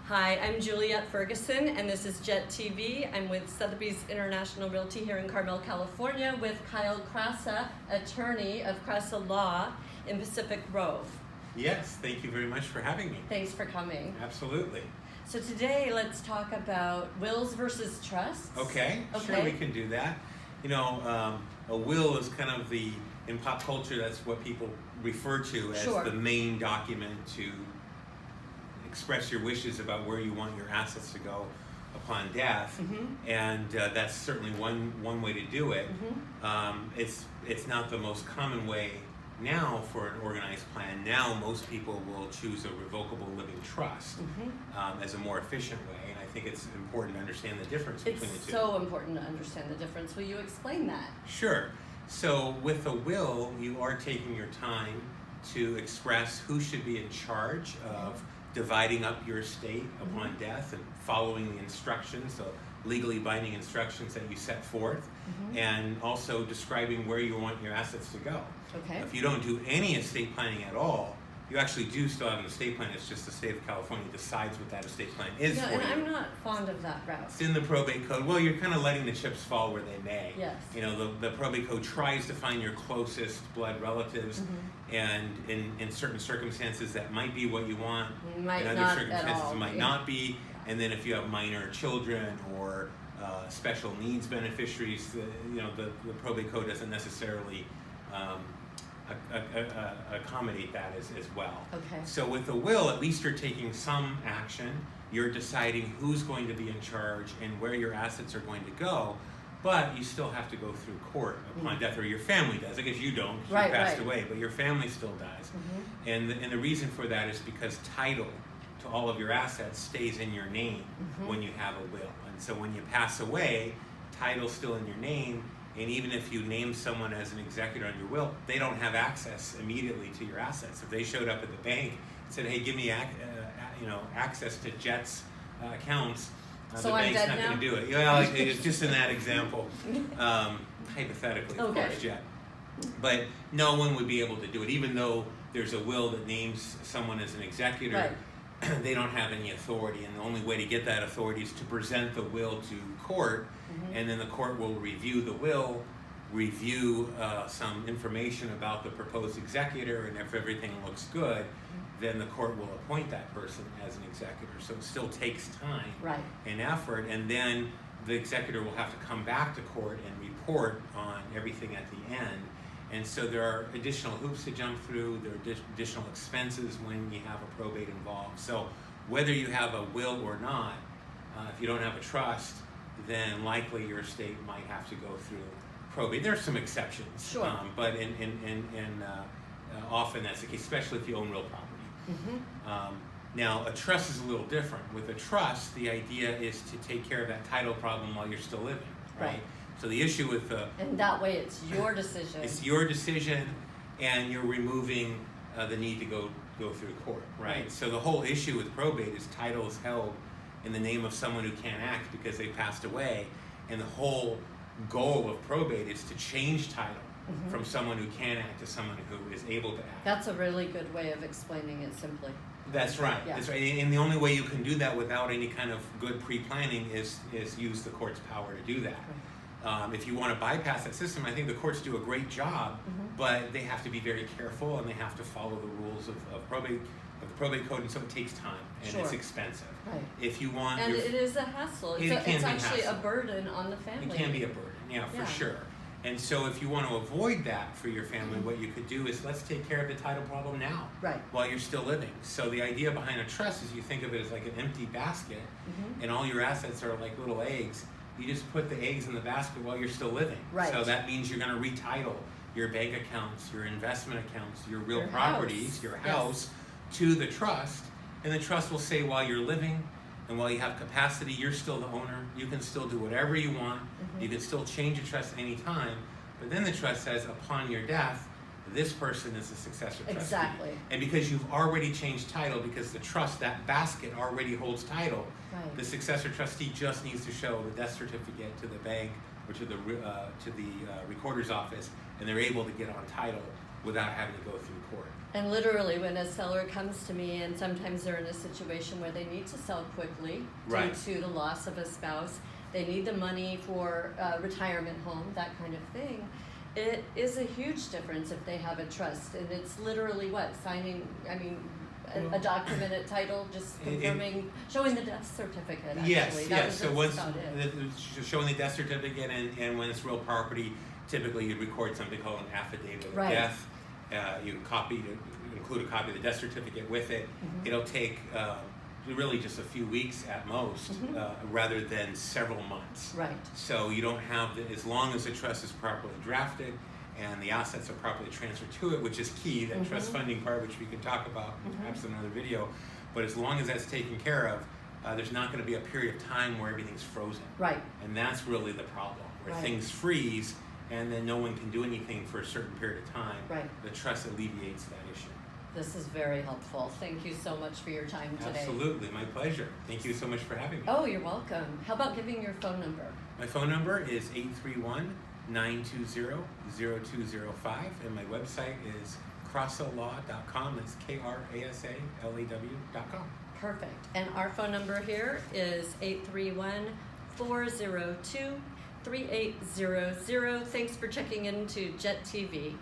Hi, I'm Jette Ferguson, and this is Jette TV. I'm with Sotheby's International Realty here in Carmel, California, with Kyle Krasa, attorney of Krasa Law in Pacific Grove. Yes, thank you very much for having me. Thanks for coming. Absolutely. So today, let's talk about wills versus trusts. Okay, sure, we can do that. You know, a will is kind of in pop culture, that's what people refer to as the main document to express your wishes about where you want your assets to go upon death, and that's certainly one way to do it. It's not the most common way now for an organized plan. Now most people will choose a revocable living trust as a more efficient way, and I think it's important to understand the difference between the two. It's so important to understand the difference. Will you explain that? Sure. So with a will, you are taking your time to express who should be in charge of dividing up your estate upon death and following the instructions, the legally binding instructions that you set forth, and also describing where you want your assets to go. Okay. If you don't do any estate planning at all, you actually do still have an estate plan. It's just the state of California decides what that estate plan is for and you. I'm not fond of that route. It's in the probate code. Well, you're kind of letting the chips fall where they may. Yes. You know, the probate code tries to find your closest blood relatives, and in certain circumstances that might be what you want. Might in other not circumstances at all. it might not be. And then if you have minor children or special needs beneficiaries, the probate code doesn't necessarily accommodate that as well. Okay. So with the will, at least you're taking some action. You're deciding who's going to be in charge and where your assets are going to go, but you still have to go through court upon death, or your family does. I guess you don't, you passed away, but your family still does. And the reason for that is because title to all of your assets stays in your name when you have a will. And so when you pass away, title's still in your name. And even if you name someone as an executor on your will, they don't have access immediately to your assets. If they showed up at the bank and said, "Hey, give me access to Jette's accounts," So the I'm bank's dead not now? going to do it. Yeah, it's just in that example, hypothetically, of course, Jette. But no one would be able to do it, even though there's a will that names someone as an executor. Right. They don't have any authority, and the only way to get that authority is to present the will to court, and then the court will review the will, review some information about the proposed executor, and if everything looks good, then the court will appoint that person as an executor. So it still takes time and effort, and then the executor will have to come back to court and report on everything at the end. And so there are additional hoops to jump through, there are additional expenses when you have a probate involved. So whether you have a will or not, if you don't have a trust, then likely your estate might have to go through probate. There are some exceptions, but often that's the case, especially if you own real property. Now, a trust is a little different. With a trust, the idea is to take care of that title problem while you're still living, right? So the issue with and that way it's your decision. It's your decision, and you're removing the need to go through court, right? So the whole issue with probate is title is held in the name of someone who can't act because they passed away, and the whole goal of probate is to change title from someone who can act to someone who is able to act. That's a really good way of explaining it simply. That's right. That's right. And the only way you can do that without any kind of good pre-planning is use the court's power to do that. If you want to bypass that system, I think the courts do a great job, but they have to be very careful, and they have to follow the rules of the probate code, and so it takes time, and it's expensive. If you want, and it is a hassle. It's actually a burden on the family. It can be a burden, for sure. And so if you want to avoid that for your family, what you could do is let's take care of the title problem now, while you're still living. So the idea behind a trust is you think of it as like an empty basket, and all your assets are like little eggs. You just put the eggs in the basket while you're still living. So that means you're going to retitle your bank accounts, your investment accounts, your real properties, your house, to the trust. And the trust will say while you're living and while you have capacity, you're still the owner. You can still do whatever you want. You can still change a trust any time. But then the trust says upon your death, this person is the successor trustee. And because you've already changed title, because the trust, that basket already holds title, the successor trustee just needs to show the death certificate to the bank or to the recorder's office, and they're able to get on title without having to go through court. And literally, when a seller comes to me, and sometimes they're in a situation where they need to sell quickly Right. due to the loss of a spouse, they need the money for a retirement home, that kind of thing. It is a huge difference if they have a trust, and it's literally what, signing, a document, a title, just confirming, showing the death certificate, actually. Yes. So once about it. showing the death certificate, and when it's real property, typically you'd record something called an affidavit of death. You include a copy of the death certificate with it. Mm-hmm. It'll take really just a few weeks at most, rather than several months. Right. So you don't have as long as the trust is properly drafted and the assets are properly transferred to it, which is key, that trust funding part, which we can talk about perhaps in another video. But as long as that's taken care of, there's not going to be a period of time where everything's frozen. Right. And that's really the problem, where Right. things freeze and then no one can do anything for a certain period of time. Right. The trust alleviates that issue. This is very helpful. Thank you so much for your time today. Absolutely, my pleasure. Thank you so much for having me. Oh, you're welcome. How about giving your phone number? My phone number is 831-920-0205, and my website is krasalaw.com. That's KRASALAW.com. Perfect. And our phone number here is 831-402-3800. Thanks for checking into Jette TV.